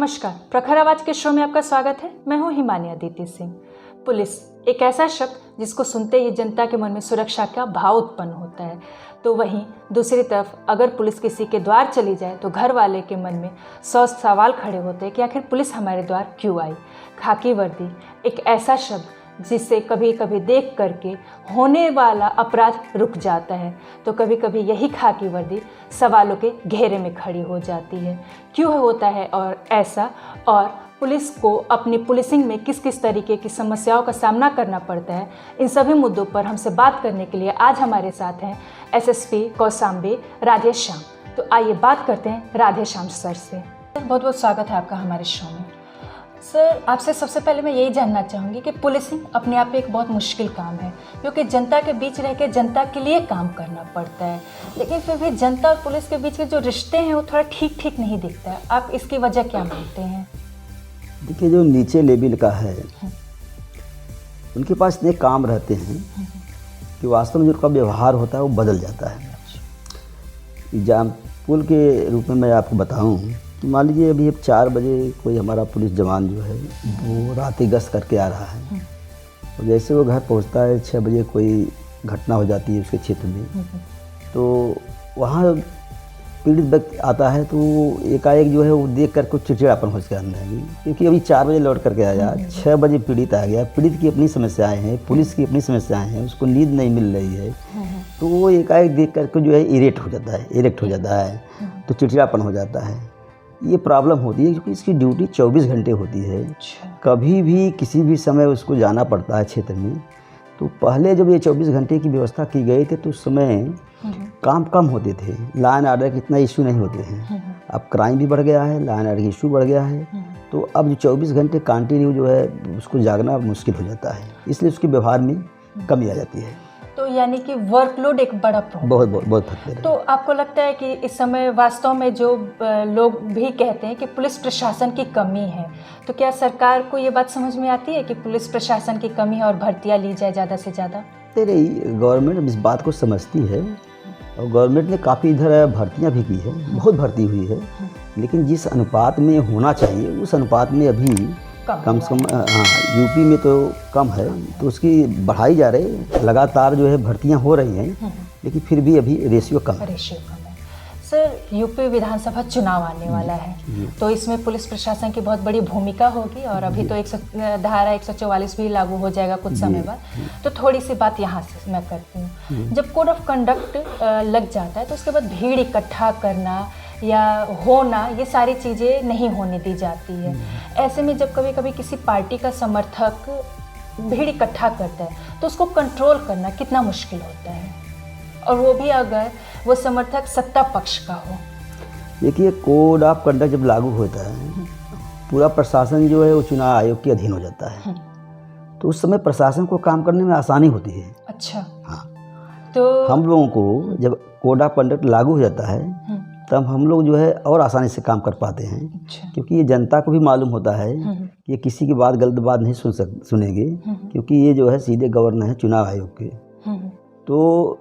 नमस्कार, प्रखर आवाज के शो में आपका स्वागत है। मैं हूं हिमानी अदिति सिंह। पुलिस एक ऐसा शब्द जिसको सुनते ही जनता के मन में सुरक्षा का भाव उत्पन्न होता है, तो वहीं दूसरी तरफ अगर पुलिस किसी के द्वार चली जाए तो घर वाले के मन में 100 सवाल खड़े होते हैं कि आखिर पुलिस हमारे द्वार क्यों आई। खाकी वर्दी एक ऐसा शब्द जिसे कभी कभी देख करके होने वाला अपराध रुक जाता है, तो कभी कभी यही खाकी वर्दी सवालों के घेरे में खड़ी हो जाती है। क्यों होता है और ऐसा, और पुलिस को अपनी पुलिसिंग में किस किस तरीके की समस्याओं का सामना करना पड़ता है, इन सभी मुद्दों पर हमसे बात करने के लिए आज हमारे साथ हैं एसएसपी कौशाम्बी राधेश्याम। तो आइए बात करते हैं राधेश्याम सर से। बहुत बहुत स्वागत है आपका हमारे शो में। सर, आपसे सबसे पहले मैं यही जानना चाहूँगी कि पुलिसिंग अपने आप में एक बहुत मुश्किल काम है, क्योंकि जनता के बीच रह के जनता के लिए काम करना पड़ता है, लेकिन फिर भी जनता और पुलिस के बीच के जो रिश्ते हैं वो थोड़ा ठीक नहीं दिखता है। आप इसकी वजह क्या मानते हैं? देखिए, जो नीचे लेवल का है उनके पास इतने काम रहते हैं कि वास्तव में जो उनका व्यवहार होता है वो बदल जाता है। एग्जाम्पल के रूप में मैं आपको बताऊं तो मान लीजिए अभी 4 बजे कोई हमारा पुलिस जवान जो है वो रात गश्त करके आ रहा है, और जैसे वो घर पहुंचता है 6 बजे कोई घटना हो जाती है उसके क्षेत्र में, तो वहाँ पीड़ित व्यक्ति आता है तो एकाएक जो है वो देख कर कुछ चिड़चिड़ापन हो उसके अंदर है, क्योंकि अभी 4 बजे लौट करके आया, 6 बजे पीड़ित आ गया, पीड़ित की अपनी समस्याएं हैं, पुलिस की अपनी समस्याएं हैं, उसको नींद नहीं मिल रही है, तो वो एकाएक देख करके जो है इरेक्ट हो जाता है, तो चिड़चिड़ापन हो जाता है। ये प्रॉब्लम होती है क्योंकि इसकी ड्यूटी 24 घंटे होती है। कभी भी किसी भी समय उसको जाना पड़ता है क्षेत्र में। तो पहले जब ये 24 घंटे की व्यवस्था की गई थी तो उस समय काम कम होते थे, लॉ एंड ऑर्डर के इतना इशू नहीं होते हैं। अब क्राइम भी बढ़ गया है, लॉ एंड ऑर्डर की इशू बढ़ गया है, तो अब जो 24 घंटे कंटिन्यू जो है उसको जागना मुश्किल हो जाता है, इसलिए उसके व्यवहार में कमी आ जाती है। तो यानी कि वर्कलोड एक बड़ा प्रॉब्लम बहुत फैक्टर है। तो आपको लगता है कि इस समय वास्तव में जो लोग भी कहते हैं कि पुलिस प्रशासन की कमी है, तो क्या सरकार को ये बात समझ में आती है कि पुलिस प्रशासन की कमी है और भर्तियाँ ली जाए ज़्यादा से ज़्यादा? गवर्नमेंट इस बात को समझती है और गवर्नमेंट ने काफ़ी इधर भर्तियाँ भी की है, बहुत भर्ती हुई है, लेकिन जिस अनुपात में होना चाहिए उस अनुपात में अभी कम से कम यूपी में तो कम है, तो उसकी बढ़ाई जा रही, लगातार जो है भर्तियां हो रही हैं, लेकिन फिर भी अभी रेशियो कम है। सर, यूपी विधानसभा चुनाव आने वाला है, तो इसमें पुलिस प्रशासन की बहुत बड़ी भूमिका होगी, और अभी तो धारा 144 भी लागू हो जाएगा कुछ समय बाद। तो थोड़ी सी बात यहाँ से मैं करती हूँ। जब कोड ऑफ कंडक्ट लग जाता है तो उसके बाद भीड़ इकट्ठा करना या होना, ये सारी चीज़ें नहीं होने दी जाती है। ऐसे में जब कभी कभी किसी पार्टी का समर्थक भीड़ इकट्ठा करता है तो उसको कंट्रोल करना कितना मुश्किल होता है, और वो भी अगर वो समर्थक सत्ता पक्ष का हो। देखिए, कोड ऑफ कंडक्ट जब लागू होता है पूरा प्रशासन जो है वो चुनाव आयोग के अधीन हो जाता है, तो उस समय प्रशासन को काम करने में आसानी होती है। अच्छा। हाँ, तो हम लोगों को जब कोड ऑफ कंडक्ट लागू हो जाता है तब हम लोग जो है और आसानी से काम कर पाते हैं। अच्छा। क्योंकि ये जनता को भी मालूम होता है कि ये किसी की बात, गलत बात नहीं सुनेंगे, क्योंकि ये जो है सीधे गवर्नर है चुनाव आयोग के। तो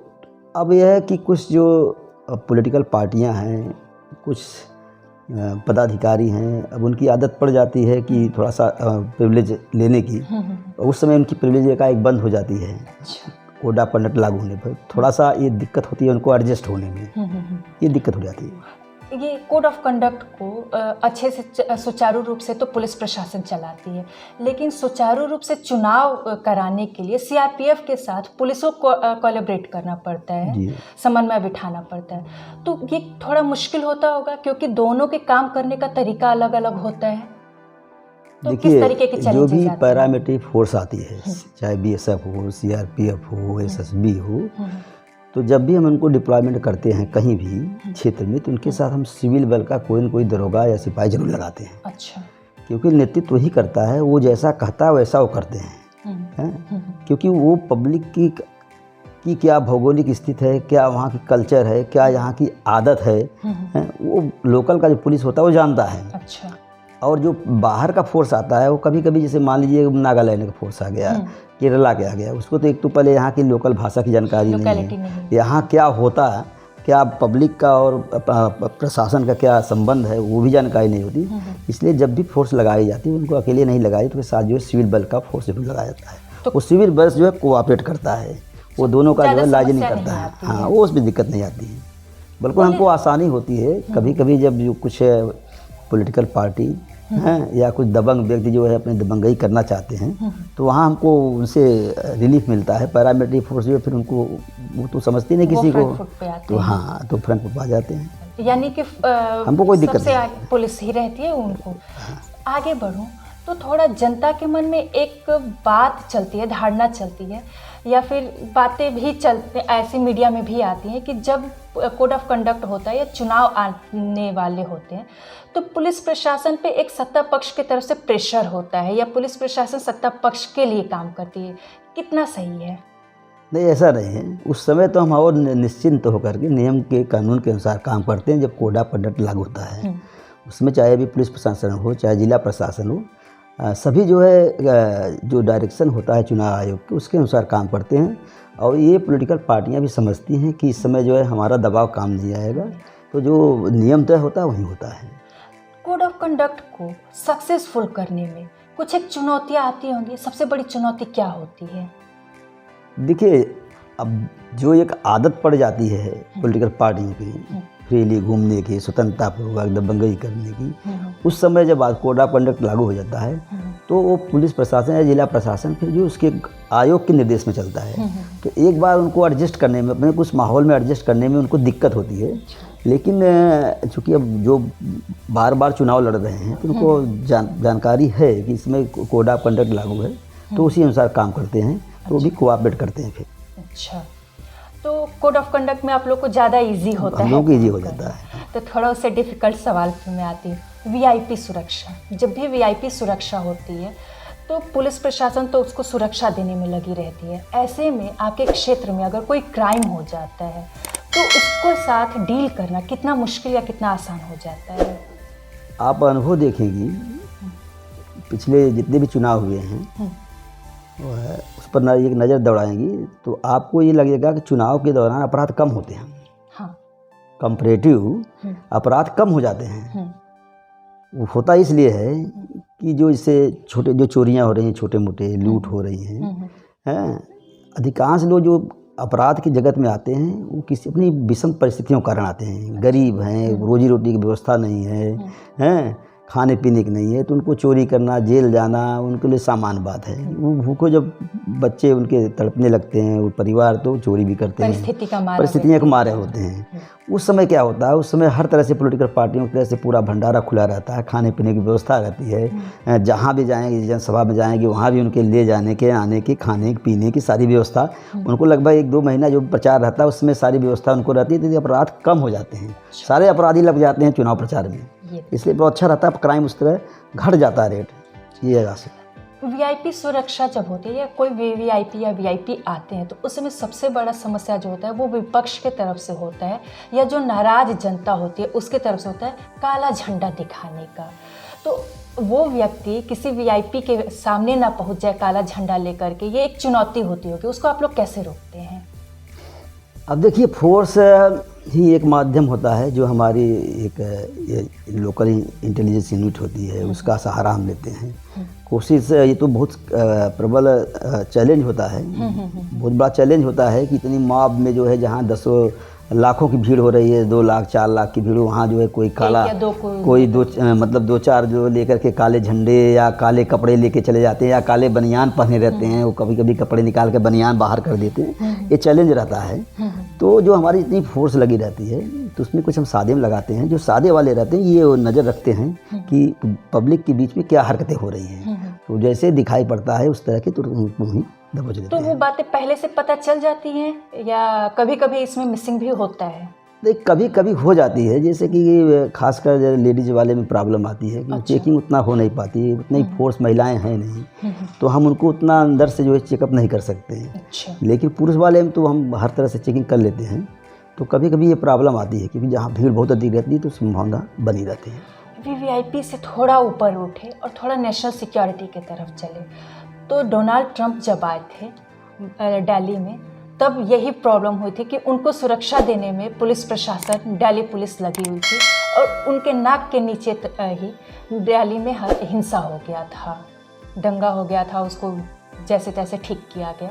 अब यह है कि कुछ जो पॉलिटिकल पार्टियां हैं, कुछ पदाधिकारी हैं, अब उनकी आदत पड़ जाती है कि थोड़ा सा प्रिविलेज लेने की, उस समय उनकी प्रिविलेज का एक बंद हो जाती है। कोड ऑफ कंडक्ट लागू होने पर थोड़ा सा ये दिक्कत होती है उनको एडजस्ट होने में, ये दिक्कत हो जाती है। ये कोड ऑफ कंडक्ट को अच्छे से सुचारू रूप से तो पुलिस प्रशासन चलाती है, लेकिन सुचारू रूप से चुनाव कराने के लिए सीआरपीएफ के साथ पुलिस को कोलैबोरेट करना पड़ता है, समन्वय बिठाना पड़ता है। तो ये थोड़ा मुश्किल होता होगा, क्योंकि दोनों के काम करने का तरीका अलग अलग होता है। तो किस तरीके की जो भी पैरामिलिट्री फोर्स आती है, चाहे बीएसएफ हो, सीआरपीएफ हो, एसएसबी हो, तो जब भी हम उनको डिप्लॉयमेंट करते हैं कहीं भी क्षेत्र में, तो उनके साथ हम सिविल बल का कोई न कोई दरोगा या सिपाही जरूर लगाते हैं। अच्छा। क्योंकि नेतृत्व वही करता है, वो जैसा कहता है वैसा वो करते हैं। क्योंकि वो पब्लिक की क्या भौगोलिक स्थिति है, क्या वहाँ की कल्चर है, क्या यहाँ की आदत है, वो लोकल का जो पुलिस होता है वो जानता है। अच्छा। और जो बाहर का फोर्स आता है वो कभी कभी, जैसे मान लीजिए नागालैंड का फोर्स आ गया, केरला के आ गया, उसको तो एक तो पहले यहाँ की लोकल भाषा की जानकारी नहीं है, यहाँ क्या होता है क्या पब्लिक का और प्रशासन का क्या संबंध है वो भी जानकारी नहीं होती। इसलिए जब भी फोर्स लगाई जाती है उनको अकेले नहीं लगाई, तो साथ जो है सिविल बल का फोर्स भी लगाया जाता है। तो वो सिविल बल जो है कोऑपरेट करता है, वो दोनों का जो है लाइजनिंग करता है। हाँ, वो उसमें दिक्कत नहीं आती है, बिल्कुल हमको आसानी होती है। कभी कभी जब जो कुछ पॉलिटिकल पार्टी हैं या कुछ दबंग व्यक्ति जो है अपने दबंगई करना चाहते हैं, तो वहाँ हमको उनसे रिलीफ मिलता है। पैरामिलिट्री फोर्स जो है फिर उनको, वो तो समझती नहीं किसी को, तो हाँ तो फ्रंट पर आ जाते हैं। यानी कि हमको कोई दिक्कत सबसे आगे पुलिस ही रहती है उनको। आगे बढ़ूं तो थोड़ा जनता के मन में एक बात चलती है, धारणा चलती है, या फिर बातें भी चलते ऐसी मीडिया में भी आती हैं कि जब कोड ऑफ कंडक्ट होता है या चुनाव आने वाले होते हैं तो पुलिस प्रशासन पे एक सत्ता पक्ष की तरफ से प्रेशर होता है, या पुलिस प्रशासन सत्ता पक्ष के लिए काम करती है। कितना सही है? नहीं, ऐसा नहीं है। उस समय तो हम और निश्चिंत होकर के नियम के कानून के अनुसार काम करते हैं। जब कोड ऑफ कंडक्ट लागू होता है उसमें चाहे भी पुलिस प्रशासन हो चाहे जिला प्रशासन हो, सभी जो है जो डायरेक्शन होता है चुनाव आयोग के उसके अनुसार काम करते हैं। और ये पॉलिटिकल पार्टियां भी समझती हैं कि इस समय जो है हमारा दबाव काम नहीं आएगा, तो जो नियम तय होता है वही होता है। कोड ऑफ कंडक्ट को सक्सेसफुल करने में कुछ एक चुनौतियां आती होंगी, सबसे बड़ी चुनौती क्या होती है? देखिए, अब जो एक आदत पड़ जाती है पॉलिटिकल पार्टियों की फ्रीली घूमने की, स्वतंत्रतापूर्वक दबंगई करने की, उस समय जब कोड ऑफ कंडक्ट लागू हो जाता है तो वो पुलिस प्रशासन या जिला प्रशासन फिर जो उसके आयोग के निर्देश में चलता है, तो एक बार उनको एडजस्ट करने में, अपने कुछ माहौल में एडजस्ट करने में उनको दिक्कत होती है। लेकिन चूँकि अब जो बार बार चुनाव लड़ रहे हैं तो उनको जानकारी है कि इसमें कोड ऑफ कंडक्ट लागू है, तो उसी अनुसार काम करते हैं, तो वो भी कोऑपरेट करते हैं फिर। अच्छा, तो कोड ऑफ कंडक्ट में आप लोग को ज़्यादा इजी होता है? हम लोग ईजी हो जाता है। तो थोड़ा उससे डिफ़िकल्ट सवाल फिर मैं आती हूँ। वीआईपी सुरक्षा, जब भी वीआईपी सुरक्षा होती है तो पुलिस प्रशासन तो उसको सुरक्षा देने में लगी रहती है। ऐसे में आपके क्षेत्र में अगर कोई क्राइम हो जाता है तो उसको साथ डील करना कितना मुश्किल या कितना आसान हो जाता है? आप अनुभव देखेंगी, पिछले जितने भी चुनाव हुए हैं उस पर एक नज़र दौड़ाएंगी तो आपको ये लगेगा कि चुनाव के दौरान अपराध कम होते हैं। हाँ। कंपैरेटिव अपराध कम हो जाते हैं। वो होता इसलिए है कि जो इससे छोटे जो चोरियां हो रही हैं, छोटे मोटे लूट हो रही हैं, अधिकांश लोग जो अपराध की जगत में आते हैं वो किसी अपनी विषम परिस्थितियों के कारण आते हैं। गरीब हैं, रोजी रोटी की व्यवस्था नहीं है, हैं खाने पीने की नहीं है, तो उनको चोरी करना, जेल जाना उनके लिए सामान्य बात है। वो भूखो जब बच्चे उनके तड़पने लगते हैं, वो परिवार तो चोरी भी करते हैं, परिस्थितियाँ के मारे होते हैं। उस समय क्या होता है, उस समय हर तरह से पॉलिटिकल पार्टियों की तरह से पूरा भंडारा खुला रहता है, खाने पीने की व्यवस्था रहती है। जहाँ भी जाएंगे, जनसभा में जाएंगे, वहाँ भी उनके ले जाने के, आने की, खाने पीने की सारी व्यवस्था उनको लगभग 1-2 महीना जो प्रचार रहता है उसमें सारी व्यवस्था उनको रहती है। तो अपराध कम हो जाते हैं, सारे अपराधी लग जाते हैं चुनाव प्रचार में, इसलिए बहुत अच्छा रहता है। क्राइम उस तरह घट जाता है रेट, ये है राशि। वीआईपी सुरक्षा जब होती है या कोई वीआईपी या वीआईपी आते हैं तो उस समय सबसे बड़ा समस्या जो होता है वो विपक्ष के तरफ से होता है या जो नाराज जनता होती है उसके तरफ से होता है काला झंडा दिखाने का। तो वो व्यक्ति किसी वीआईपी के सामने ना पहुंच जाए काला झंडा लेकर के, ये एक चुनौती होती होगी, उसको आप लोग कैसे रोकते हैं? अब देखिए, फोर्स ही एक माध्यम होता है जो हमारी एक लोकल इंटेलिजेंस यूनिट होती है, उसका सहारा हम लेते हैं। कोशिश, ये तो बहुत प्रबल चैलेंज होता है, बहुत बड़ा चैलेंज होता है कि इतनी मॉब में जो है जहाँ 10 लाखों की भीड़ हो रही है, 2 लाख 4 लाख की भीड़, वहाँ जो है कोई काला कोई मतलब 2-4 जो लेकर के काले झंडे या काले कपड़े लेके चले जाते हैं या काले बनियान पहने रहते हैं, वो कभी कभी कपड़े निकाल के बनियान बाहर कर देते हैं, ये चैलेंज रहता है। तो जो हमारी इतनी फोर्स लगी रहती है तो उसमें कुछ हम सादे में लगाते हैं। जो सादे वाले रहते हैं ये नज़र रखते हैं कि पब्लिक के बीच में क्या हरकतें हो रही हैं, तो जैसे दिखाई पड़ता है उस तरह के तो वहीं दबोच देते हैं। तो वो बातें पहले से पता चल जाती हैं या कभी कभी इसमें मिसिंग भी होता है? देख, कभी कभी हो जाती है, जैसे कि खासकर लेडीज वाले में प्रॉब्लम आती है कि चेकिंग उतना हो नहीं पाती, उतनी फोर्स महिलाएं हैं नहीं, तो हम उनको उतना अंदर से जो है चेकअप नहीं कर सकते हैं। अच्छा। लेकिन पुरुष वाले में तो हम हर तरह से चेकिंग कर लेते हैं। तो कभी कभी ये प्रॉब्लम आती है क्योंकि जहाँ भीड़ बहुत अधिक रहती है तो संभावना बनी रहती है। वीवीआईपी से थोड़ा ऊपर उठे और थोड़ा नेशनल सिक्योरिटी की तरफ चले तो डोनाल्ड ट्रंप जब आए थे दिल्ली में तब यही प्रॉब्लम हुई थी कि उनको सुरक्षा देने में पुलिस प्रशासन, दिल्ली पुलिस लगी हुई थी और उनके नाक के नीचे ही दिल्ली में हिंसा हो गया था, दंगा हो गया था, उसको जैसे तैसे ठीक किया गया।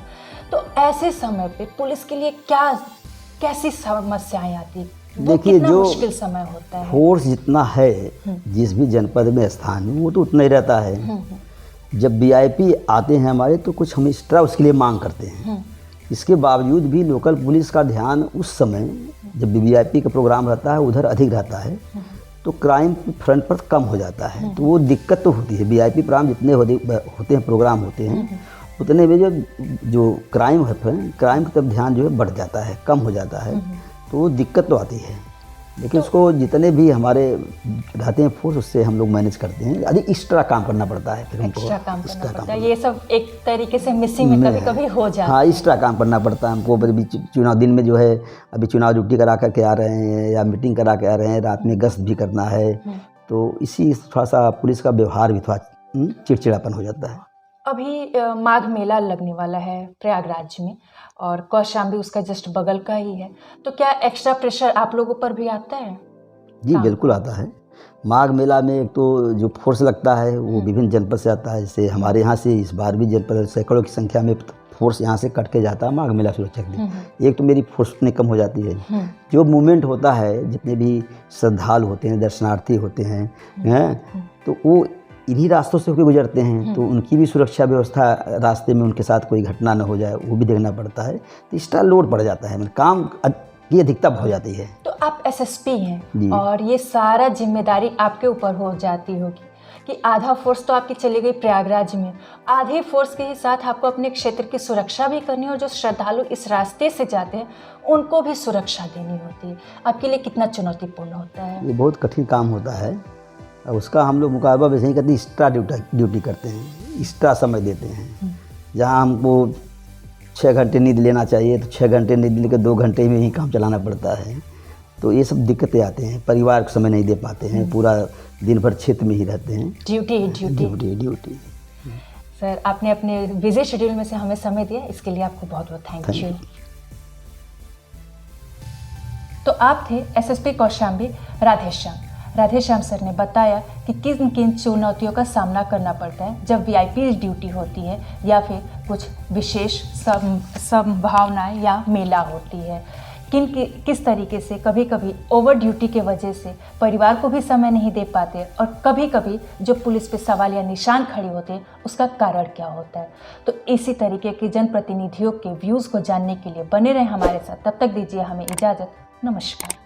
तो ऐसे समय पे पुलिस के लिए कैसी समस्याएं आती? देखिए, जो मुश्किल समय होता है, फोर्स जितना है जिस भी जनपद में स्थान वो तो उतना ही रहता है। जब वीआईपी आते हैं हमारे तो कुछ हम एक्स्ट्रा उसके लिए मांग करते हैं। इसके बावजूद भी लोकल पुलिस का ध्यान उस समय जब वीआईपी का प्रोग्राम रहता है उधर अधिक रहता है, तो क्राइम फ्रंट पर कम हो जाता है। तो वो दिक्कत तो होती है। वीआईपी प्रोग्राम जितने होते हैं, प्रोग्राम होते हैं, उतने में जो क्राइम है, क्राइम की तरफ ध्यान जो है बढ़ जाता है, कम हो जाता है। तो वो दिक्कत तो आती है, लेकिन उसको जितने भी हमारे रहते हैं फोर्स, उससे हम लोग मैनेज करते हैं। अधिक एक्स्ट्रा काम करना पड़ता है, फिर हमको एक्स्ट्रा काम करना पड़ता है। ये सब एक तरीके से मिसिंग में कभी-कभी हो जाता है। हाँ, एक्स्ट्रा काम करना पड़ता है हमको। अभी चुनाव दिन में जो है, अभी चुनाव ड्यूटी करा करके आ रहे हैं या मीटिंग करा के आ रहे हैं, रात में गश्त भी करना है, तो इसी थोड़ा सा पुलिस का व्यवहार भी थोड़ा चिड़चिड़ापन हो जाता है। अभी माघ मेला लगने वाला है प्रयागराज में और कौशाम्बी उसका जस्ट बगल का ही है, तो क्या एक्स्ट्रा प्रेशर आप लोगों पर भी आता है? जी बिल्कुल आता है। माघ मेला में एक तो जो फोर्स लगता है वो विभिन्न जनपद से आता है। जैसे हमारे यहाँ से इस बार भी जनपद सैकड़ों की संख्या में फोर्स यहाँ से कट के जाता है माघ मेला सुरक्षा के लिए। एक तो मेरी फोर्स उतनी कम हो जाती है। जो मूवमेंट होता है, जितने भी श्रद्धालु होते हैं, दर्शनार्थी होते हैं, तो वो इन्हीं रास्तों से होकर गुजरते हैं, तो उनकी भी सुरक्षा व्यवस्था, रास्ते में उनके साथ कोई घटना न हो जाए वो भी देखना पड़ता है। तो एक्स्ट्रा लोड पड़ जाता है, मतलब काम की अधिकता हो जाती है। तो आप एसएसपी हैं और ये सारा जिम्मेदारी आपके ऊपर हो जाती होगी कि आधा फोर्स तो आपकी चली गई प्रयागराज में, आधे फोर्स के ही साथ आपको अपने क्षेत्र की सुरक्षा भी करनी है और जो श्रद्धालु इस रास्ते से जाते हैं उनको भी सुरक्षा देनी होती है। आपके लिए कितना चुनौतीपूर्ण होता है? ये बहुत कठिन काम होता है। उसका हम लोग मुकाबला वैसे ही करते हैं, एक्स्ट्रा ड्यूटी करते हैं, एक्स्ट्रा समय देते हैं। जहाँ हमको 6 घंटे नींद लेना चाहिए तो 6 घंटे नींद लेकर 2 घंटे में ही काम चलाना पड़ता है। तो ये सब दिक्कतें आते हैं। परिवार को समय नहीं दे पाते हैं, पूरा दिन भर क्षेत्र में ही रहते हैं। ड्यूटी। सर, आपने अपने बिजी शेड्यूल में से हमें समय दिया, इसके लिए आपको बहुत बहुत थैंक यू। तो आप थे एसएसपी कौशाम्बी राधेश्याम सर ने बताया कि किन किन चुनौतियों का सामना करना पड़ता है जब वीआईपी ड्यूटी होती है या फिर कुछ विशेष संभावनाएं या मेला होती है। किस तरीके से कभी कभी ओवर ड्यूटी के वजह से परिवार को भी समय नहीं दे पाते और कभी कभी जो पुलिस पे सवाल या निशान खड़े होते हैं उसका कारण क्या होता है। तो इसी तरीके के जनप्रतिनिधियों के व्यूज़ को जानने के लिए बने रहें हमारे साथ। तब तक दीजिए हमें इजाज़त। नमस्कार।